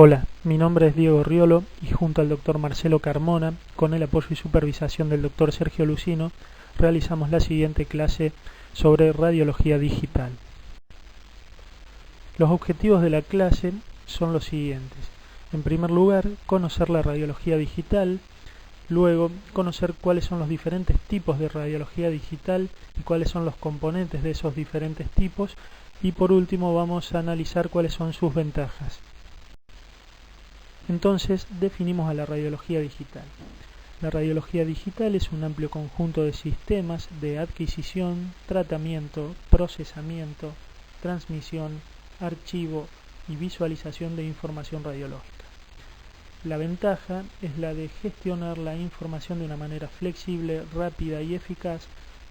Hola, mi nombre es Diego Riolo y junto al Dr. Marcelo Carmona, con el apoyo y supervisación del Dr. Sergio Lucino, realizamos la siguiente clase sobre radiología digital. Los objetivos de la clase son los siguientes. En primer lugar, conocer la radiología digital, luego conocer cuáles son los diferentes tipos de radiología digital y cuáles son los componentes de esos diferentes tipos, y por último vamos a analizar cuáles son sus ventajas. Entonces definimos a la radiología digital. La radiología digital es un amplio conjunto de sistemas de adquisición, tratamiento, procesamiento, transmisión, archivo y visualización de información radiológica. La ventaja es la de gestionar la información de una manera flexible, rápida y eficaz,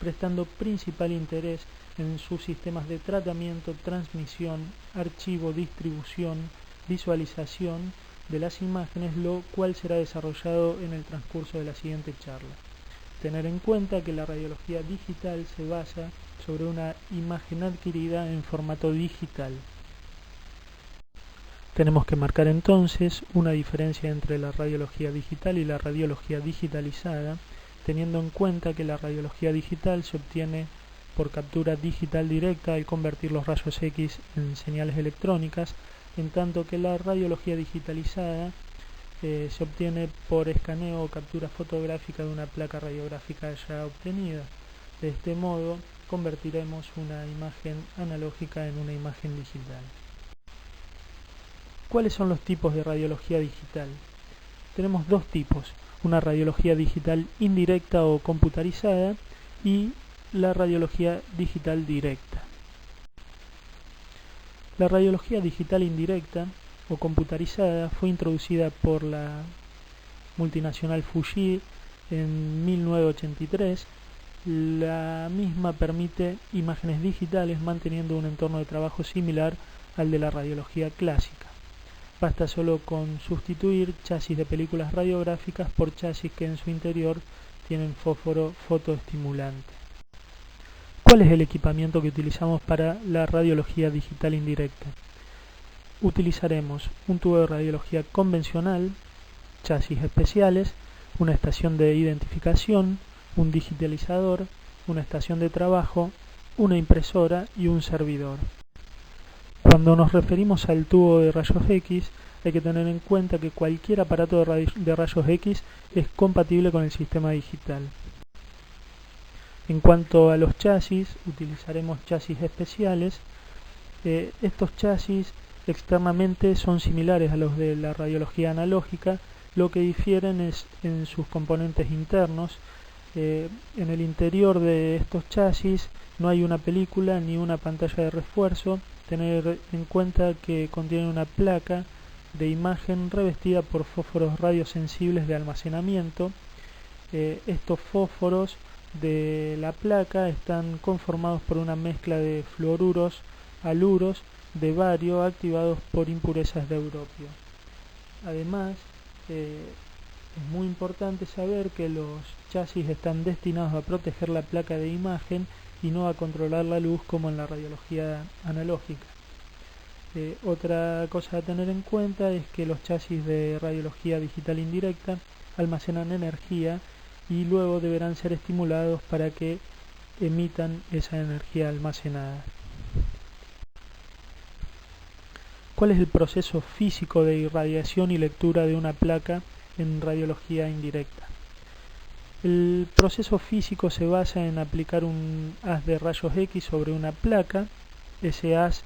prestando principal interés en sus sistemas de tratamiento, transmisión, archivo, distribución, visualización de las imágenes, lo cual será desarrollado en el transcurso de la siguiente charla. Tener en cuenta que la radiología digital se basa sobre una imagen adquirida en formato digital. Tenemos que marcar entonces una diferencia entre la radiología digital y la radiología digitalizada, teniendo en cuenta que la radiología digital se obtiene por captura digital directa al convertir los rayos X en señales electrónicas, en tanto que la radiología digitalizada se obtiene por escaneo o captura fotográfica de una placa radiográfica ya obtenida. De este modo, convertiremos una imagen analógica en una imagen digital. ¿Cuáles son los tipos de radiología digital? Tenemos dos tipos, una radiología digital indirecta o computarizada y la radiología digital directa. La radiología digital indirecta o computarizada fue introducida por la multinacional Fuji en 1983. La misma permite imágenes digitales manteniendo un entorno de trabajo similar al de la radiología clásica. Basta solo con sustituir chasis de películas radiográficas por chasis que en su interior tienen fósforo fotoestimulante. ¿Cuál es el equipamiento que utilizamos para la radiología digital indirecta? Utilizaremos un tubo de radiología convencional, chasis especiales, una estación de identificación, un digitalizador, una estación de trabajo, una impresora y un servidor. Cuando nos referimos al tubo de rayos X, hay que tener en cuenta que cualquier aparato de rayos X es compatible con el sistema digital. En cuanto a los chasis, utilizaremos chasis especiales. Estos chasis externamente son similares a los de la radiología analógica, lo que difieren es en sus componentes internos. En el interior de estos chasis no hay una película ni una pantalla de refuerzo. Tener en cuenta que contiene una placa de imagen revestida por fósforos radiosensibles de almacenamiento. Estos fósforos de la placa están conformados por una mezcla de fluoruros, haluros de bario activados por impurezas de europio. Además, es muy importante saber que los chasis están destinados a proteger la placa de imagen y no a controlar la luz como en la radiología analógica. Otra cosa a tener en cuenta es que los chasis de radiología digital indirecta almacenan energía y luego deberán ser estimulados para que emitan esa energía almacenada. ¿Cuál es el proceso físico de irradiación y lectura de una placa en radiología indirecta? El proceso físico se basa en aplicar un haz de rayos X sobre una placa. Ese haz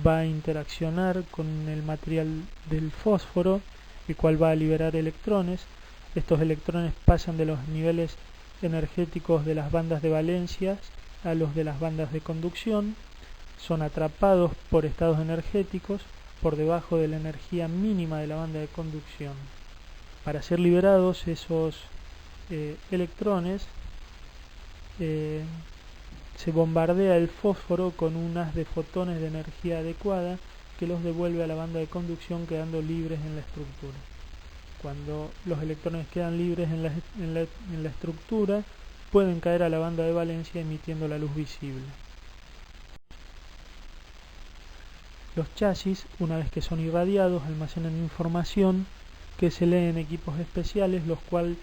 va a interaccionar con el material del fósforo, el cual va a liberar electrones. Estos electrones pasan de los niveles energéticos de las bandas de valencia a los de las bandas de conducción, son atrapados por estados energéticos por debajo de la energía mínima de la banda de conducción. Para ser liberados esos electrones, se bombardea el fósforo con un haz de fotones de energía adecuada que los devuelve a la banda de conducción, quedando libres en la estructura. Cuando los electrones quedan libres en la estructura, pueden caer a la banda de valencia emitiendo la luz visible. Los chasis, una vez que son irradiados, almacenan información que se lee en equipos especiales, los cuales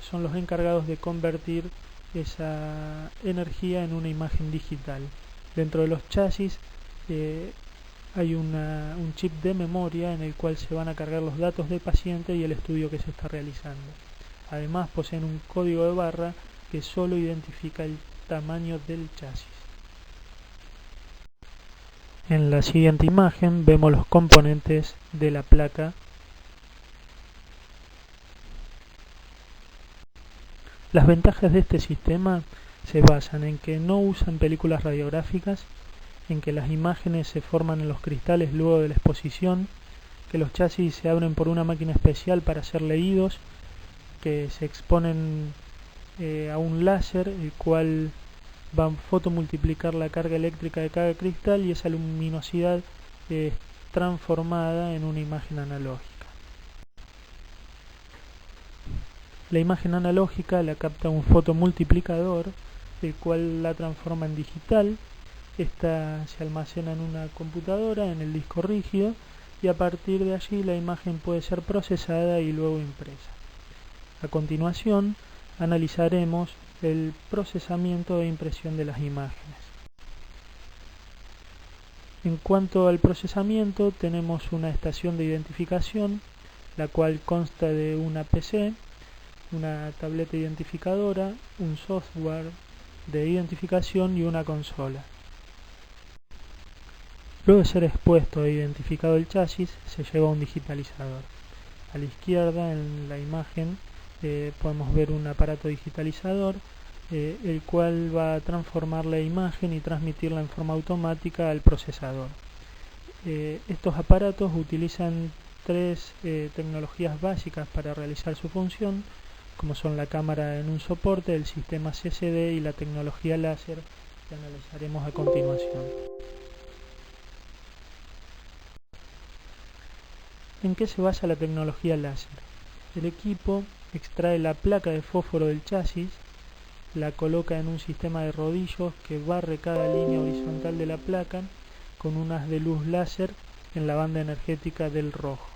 son los encargados de convertir esa energía en una imagen digital. Dentro de los chasis hay un chip de memoria en el cual se van a cargar los datos del paciente y el estudio que se está realizando. Además, poseen un código de barra que solo identifica el tamaño del chasis. En la siguiente imagen vemos los componentes de la placa. Las ventajas de este sistema se basan en que no usan películas radiográficas, en que las imágenes se forman en los cristales luego de la exposición, que los chasis se abren por una máquina especial para ser leídos, que se exponen a un láser, el cual va a fotomultiplicar la carga eléctrica de cada cristal y esa luminosidad es transformada en una imagen analógica. La imagen analógica la capta un fotomultiplicador, el cual la transforma en digital. Esta se almacena en una computadora, en el disco rígido, y a partir de allí la imagen puede ser procesada y luego impresa. A continuación, analizaremos el procesamiento e impresión de las imágenes. En cuanto al procesamiento, tenemos una estación de identificación, la cual consta de una PC, una tableta identificadora, un software de identificación y una consola. Luego de ser expuesto e identificado el chasis, se lleva a un digitalizador. A la izquierda, en la imagen, podemos ver un aparato digitalizador, el cual va a transformar la imagen y transmitirla en forma automática al procesador. Estos aparatos utilizan tres tecnologías básicas para realizar su función, como son la cámara en un soporte, el sistema CCD y la tecnología láser, que analizaremos a continuación. ¿En qué se basa la tecnología láser? El equipo extrae la placa de fósforo del chasis, la coloca en un sistema de rodillos que barre cada línea horizontal de la placa con un haz de luz láser en la banda energética del rojo.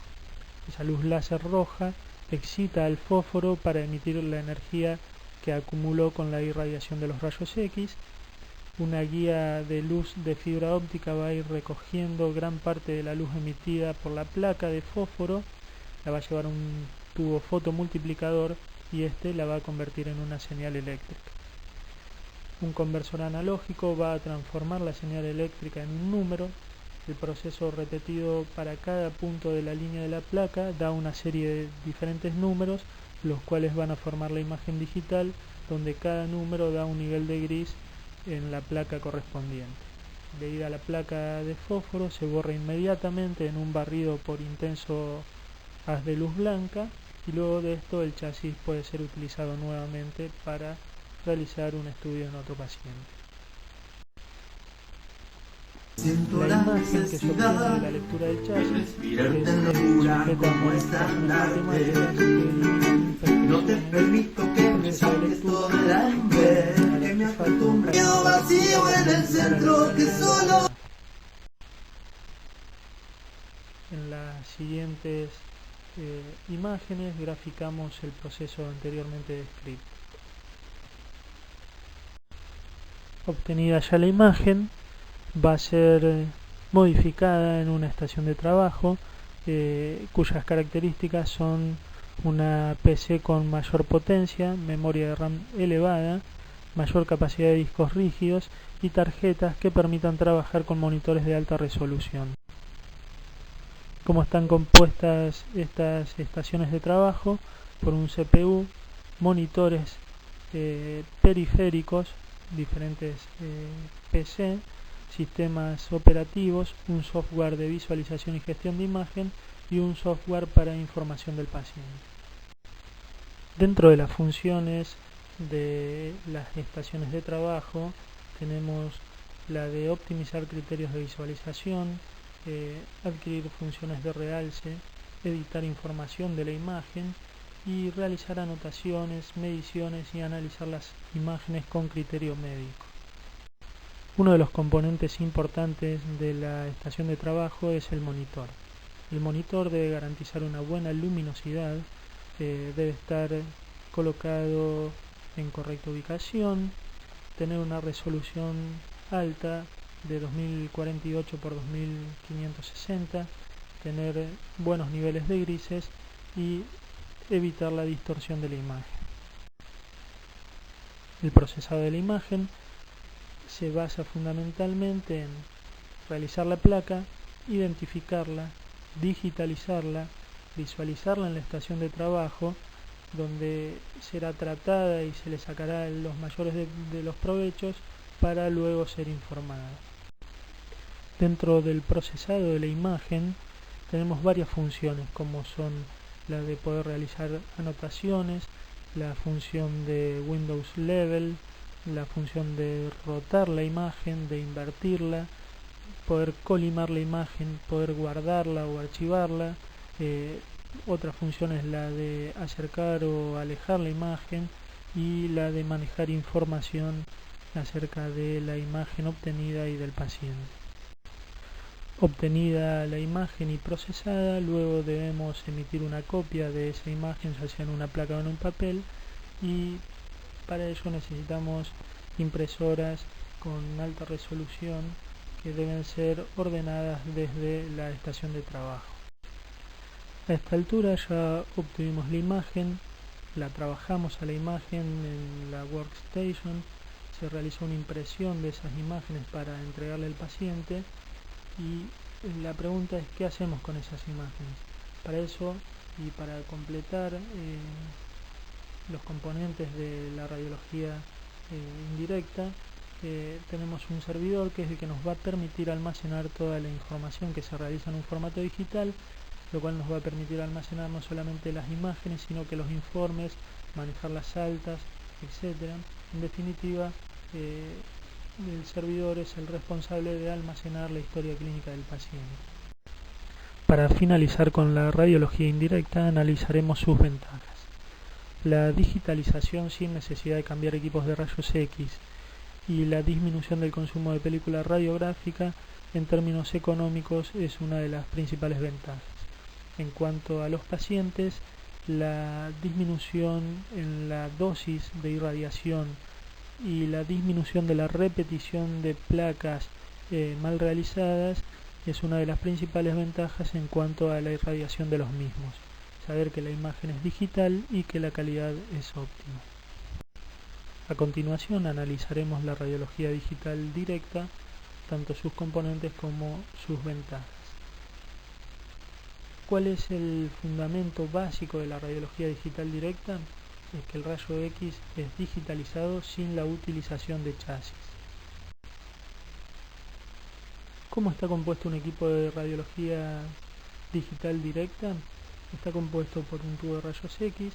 Esa luz láser roja excita al fósforo para emitir la energía que acumuló con la irradiación de los rayos X. Una guía de luz de fibra óptica va a ir recogiendo gran parte de la luz emitida por la placa de fósforo, la va a llevar a un tubo fotomultiplicador y este la va a convertir en una señal eléctrica. Un conversor analógico va a transformar la señal eléctrica en un número. El proceso repetido para cada punto de la línea de la placa da una serie de diferentes números, los cuales van a formar la imagen digital, donde cada número da un nivel de gris en la placa correspondiente. Debido a la placa de fósforo se borra inmediatamente en un barrido por intenso haz de luz blanca, y luego de esto el chasis puede ser utilizado nuevamente para realizar un estudio en otro paciente. La imagen que se obtiene de la lectura del chasis es sujeta a modificaciones matemáticas que eliminan imperfecciones que me acostumbra vacío en el centro que solo. En las siguientes imágenes graficamos el proceso anteriormente descrito. Obtenida ya la imagen, va a ser modificada en una estación de trabajo cuyas características son una PC con mayor potencia, memoria de RAM elevada, mayor capacidad de discos rígidos y tarjetas que permitan trabajar con monitores de alta resolución. ¿Cómo están compuestas estas estaciones de trabajo? Por un CPU, monitores periféricos, diferentes PC, sistemas operativos, un software de visualización y gestión de imagen y un software para información del paciente. Dentro de las funciones de las estaciones de trabajo tenemos la de optimizar criterios de visualización, adquirir funciones de realce, editar información de la imagen y realizar anotaciones, mediciones y analizar las imágenes con criterio médico. Uno de los componentes importantes de la estación de trabajo es el monitor. El monitor debe garantizar una buena luminosidad, debe estar colocado en correcta ubicación, tener una resolución alta de 2048 por 2560, tener buenos niveles de grises y evitar la distorsión de la imagen. El procesado de la imagen se basa fundamentalmente en realizar la placa, identificarla, digitalizarla, visualizarla en la estación de trabajo, donde será tratada y se le sacará los mayores de los provechos para luego ser informada. Dentro del procesado de la imagen tenemos varias funciones, como son la de poder realizar anotaciones, la función de Windows Level, la función de rotar la imagen, de invertirla, poder colimar la imagen, poder guardarla o archivarla. Otra función es la de acercar o alejar la imagen y la de manejar información acerca de la imagen obtenida y del paciente. Obtenida la imagen y procesada, luego debemos emitir una copia de esa imagen, ya sea en una placa o en un papel, y para ello necesitamos impresoras con alta resolución que deben ser ordenadas desde la estación de trabajo. A esta altura ya obtuvimos la imagen, la trabajamos a la imagen en la workstation, se realizó una impresión de esas imágenes para entregarle al paciente y la pregunta es ¿qué hacemos con esas imágenes? Para eso y para completar los componentes de la radiología indirecta, tenemos un servidor que es el que nos va a permitir almacenar toda la información que se realiza en un formato digital, lo cual nos va a permitir almacenar no solamente las imágenes, sino que los informes, manejar las altas, etc. En definitiva, el servidor es el responsable de almacenar la historia clínica del paciente. Para finalizar con la radiología indirecta, analizaremos sus ventajas. La digitalización sin necesidad de cambiar equipos de rayos X y la disminución del consumo de película radiográfica en términos económicos es una de las principales ventajas. En cuanto a los pacientes, la disminución en la dosis de irradiación y la disminución de la repetición de placas mal realizadas es una de las principales ventajas en cuanto a la irradiación de los mismos. Saber que la imagen es digital y que la calidad es óptima. A continuación analizaremos la radiología digital directa, tanto sus componentes como sus ventajas. ¿Cuál es el fundamento básico de la radiología digital directa? Es que el rayo X es digitalizado sin la utilización de chasis. ¿Cómo está compuesto un equipo de radiología digital directa? Está compuesto por un tubo de rayos X,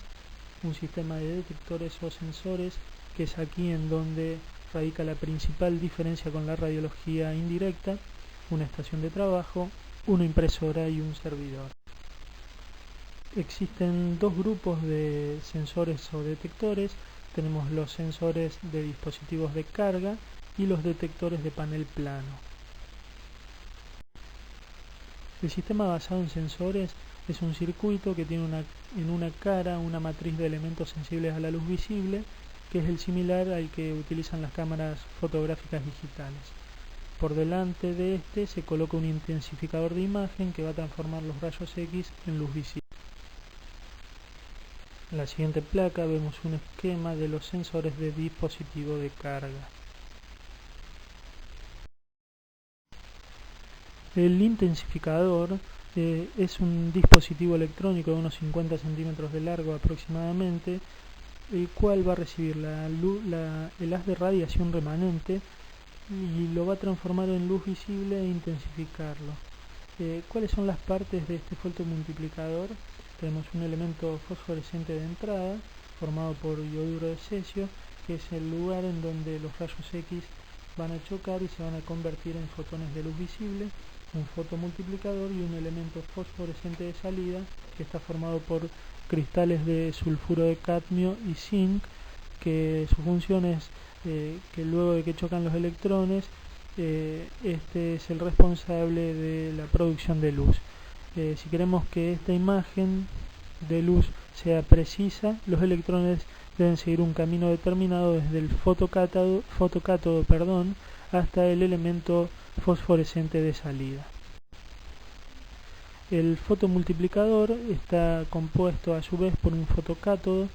un sistema de detectores o sensores, que es aquí en donde radica la principal diferencia con la radiología indirecta, una estación de trabajo, una impresora y un servidor. Existen dos grupos de sensores o detectores. Tenemos los sensores de dispositivos de carga y los detectores de panel plano. El sistema basado en sensores es un circuito que tiene en una cara una matriz de elementos sensibles a la luz visible, que es el similar al que utilizan las cámaras fotográficas digitales. Por delante de este se coloca un intensificador de imagen que va a transformar los rayos X en luz visible. En la siguiente placa vemos un esquema de los sensores de dispositivo de carga. El intensificador es un dispositivo electrónico de unos 50 centímetros de largo aproximadamente, el cual va a recibir el haz de radiación remanente y lo va a transformar en luz visible e intensificarlo. ¿Cuáles son las partes de este fotomultiplicador? Tenemos un elemento fosforescente de entrada formado por yoduro de cesio, que es el lugar en donde los rayos X van a chocar y se van a convertir en fotones de luz visible, un fotomultiplicador y un elemento fosforescente de salida que está formado por cristales de sulfuro de cadmio y zinc, que su función es que luego de que chocan los electrones este es el responsable de la producción de luz. Si queremos que esta imagen de luz sea precisa, los electrones deben seguir un camino determinado desde el fotocátodo, hasta el elemento fosforescente de salida. El fotomultiplicador está compuesto a su vez por un fotocátodo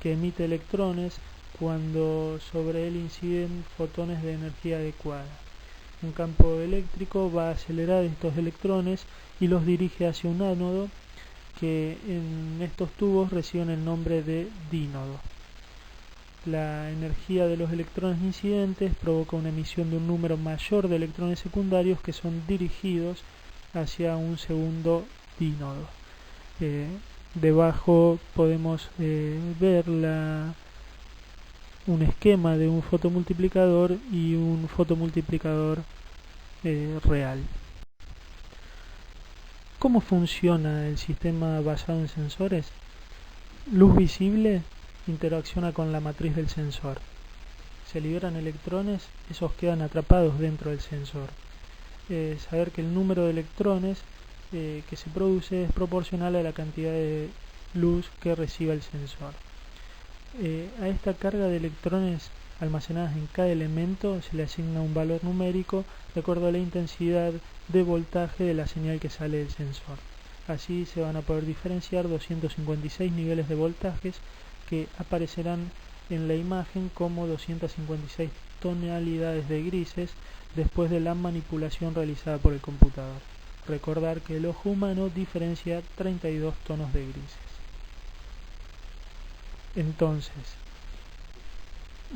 que emite electrones cuando sobre él inciden fotones de energía adecuada. Un campo eléctrico va a acelerar estos electrones y los dirige hacia un ánodo que en estos tubos reciben el nombre de dínodo. La energía de los electrones incidentes provoca una emisión de un número mayor de electrones secundarios que son dirigidos hacia un segundo dínodo. Debajo podemos ver un esquema de un fotomultiplicador y un fotomultiplicador real. ¿Cómo funciona el sistema basado en sensores? Luz visible interacciona con la matriz del sensor. Se liberan electrones, esos quedan atrapados dentro del sensor. Saber que el número de electrones que se produce es proporcional a la cantidad de luz que reciba el sensor. A esta carga de electrones almacenadas en cada elemento se le asigna un valor numérico de acuerdo a la intensidad de voltaje de la señal que sale del sensor. Así se van a poder diferenciar 256 niveles de voltajes que aparecerán en la imagen como 256 tonalidades de grises después de la manipulación realizada por el computador. Recordar que el ojo humano diferencia 32 tonos de grises. Entonces,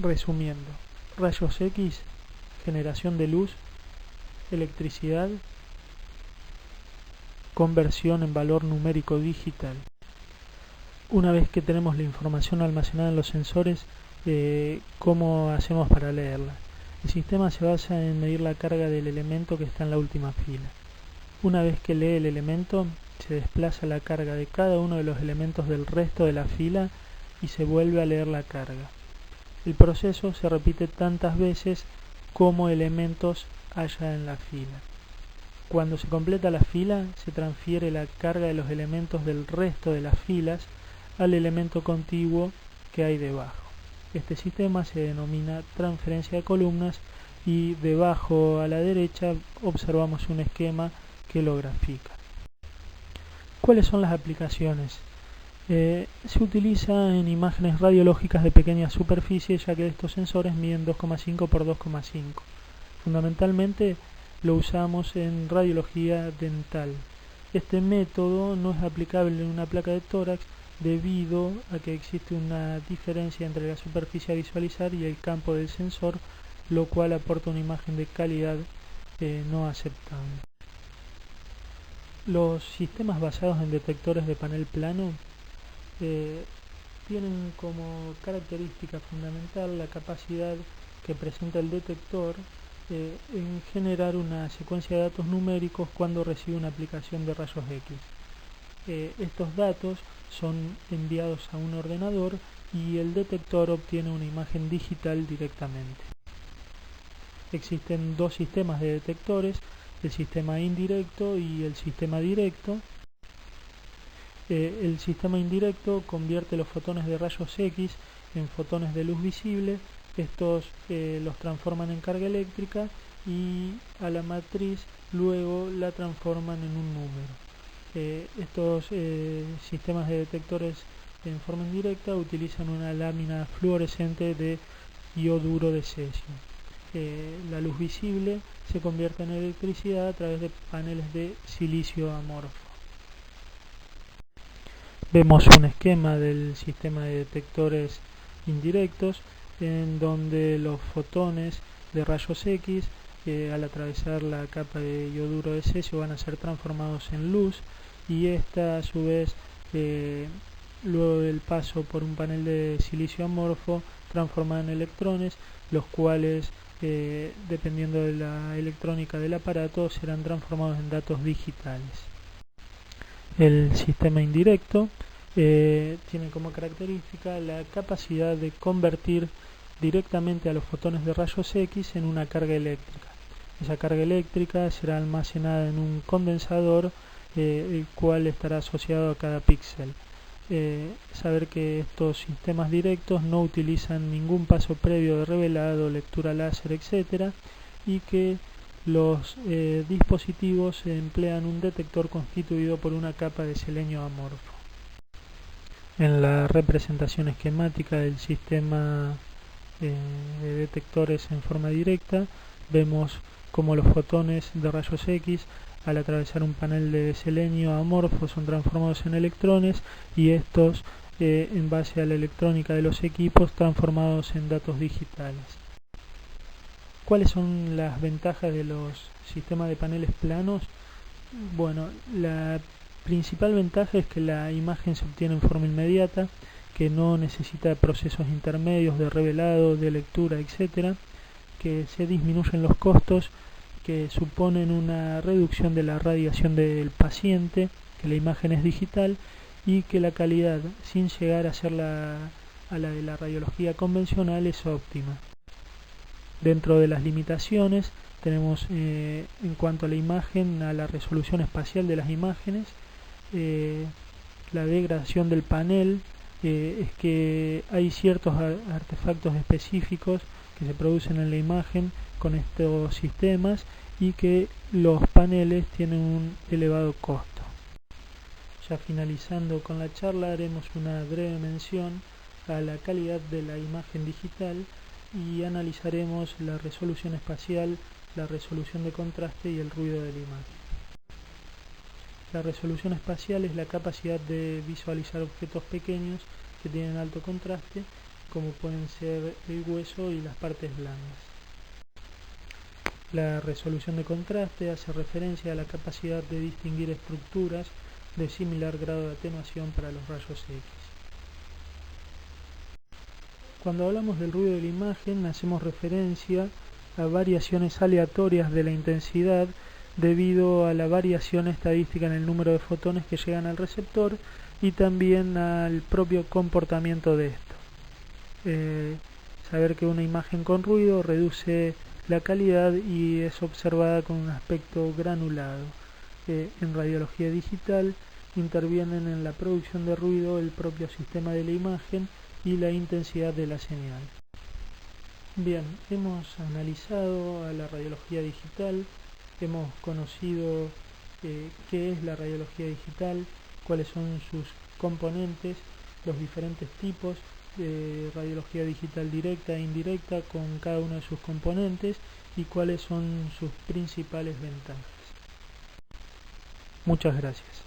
resumiendo, rayos X, generación de luz, electricidad, conversión en valor numérico digital. Una vez que tenemos la información almacenada en los sensores, ¿cómo hacemos para leerla? El sistema se basa en medir la carga del elemento que está en la última fila. Una vez que lee el elemento, se desplaza la carga de cada uno de los elementos del resto de la fila y se vuelve a leer la carga. El proceso se repite tantas veces como elementos haya en la fila. Cuando se completa la fila, se transfiere la carga de los elementos del resto de las filas al elemento contiguo que hay debajo. Este sistema se denomina transferencia de columnas y debajo a la derecha observamos un esquema que lo grafica. ¿Cuáles son las aplicaciones? Se utiliza en imágenes radiológicas de pequeña superficie, ya que estos sensores miden 2,5 por 2,5. Fundamentalmente lo usamos en radiología dental. Este método no es aplicable en una placa de tórax debido a que existe una diferencia entre la superficie a visualizar y el campo del sensor, lo cual aporta una imagen de calidad no aceptable. Los sistemas basados en detectores de panel plano tienen como característica fundamental la capacidad que presenta el detector en generar una secuencia de datos numéricos cuando recibe una aplicación de rayos X. Estos datos son enviados a un ordenador y el detector obtiene una imagen digital directamente. Existen dos sistemas de detectores, el sistema indirecto y el sistema directo. El sistema indirecto convierte los fotones de rayos X en fotones de luz visible. Estos los transforman en carga eléctrica y a la matriz luego la transforman en un número. Estos sistemas de detectores en forma indirecta utilizan una lámina fluorescente de ioduro de cesio. La luz visible se convierte en electricidad a través de paneles de silicio amorfo. Vemos un esquema del sistema de detectores indirectos en donde los fotones de rayos X al atravesar la capa de ioduro de cesio van a ser transformados en luz y esta a su vez luego del paso por un panel de silicio amorfo transforma en electrones, los cuales dependiendo de la electrónica del aparato serán transformados en datos digitales. El sistema indirecto tiene como característica la capacidad de convertir directamente a los fotones de rayos X en una carga eléctrica. Esa carga eléctrica será almacenada en un condensador, el cual estará asociado a cada píxel. Saber que estos sistemas directos no utilizan ningún paso previo de revelado, lectura láser, etc. y que los dispositivos emplean un detector constituido por una capa de selenio amorfo. En la representación esquemática del sistema de detectores en forma directa, vemos cómo los fotones de rayos X, al atravesar un panel de selenio amorfo, son transformados en electrones, y estos, en base a la electrónica de los equipos, transformados en datos digitales. ¿Cuáles son las ventajas de los sistemas de paneles planos? Bueno, la principal ventaja es que la imagen se obtiene en forma inmediata, que no necesita procesos intermedios de revelado, de lectura, etc., que se disminuyen los costos, que suponen una reducción de la radiación del paciente, que la imagen es digital y que la calidad, sin llegar a ser a la de la radiología convencional, es óptima. Dentro de las limitaciones tenemos, en cuanto a la imagen, a la resolución espacial de las imágenes, la degradación del panel, es que hay ciertos artefactos específicos que se producen en la imagen con estos sistemas y que los paneles tienen un elevado costo. Ya finalizando con la charla, haremos una breve mención a la calidad de la imagen digital y analizaremos la resolución espacial, la resolución de contraste y el ruido de la imagen. La resolución espacial es la capacidad de visualizar objetos pequeños que tienen alto contraste, como pueden ser el hueso y las partes blandas. La resolución de contraste hace referencia a la capacidad de distinguir estructuras de similar grado de atenuación para los rayos X. Cuando hablamos del ruido de la imagen, hacemos referencia a variaciones aleatorias de la intensidad debido a la variación estadística en el número de fotones que llegan al receptor y también al propio comportamiento de esto. Saber que una imagen con ruido reduce la calidad y es observada con un aspecto granulado. En radiología digital intervienen en la producción de ruido el propio sistema de la imagen y la intensidad de la señal. Bien, hemos analizado a la radiología digital, hemos conocido qué es la radiología digital, cuáles son sus componentes, los diferentes tipos de radiología digital directa e indirecta con cada uno de sus componentes y cuáles son sus principales ventajas. Muchas gracias.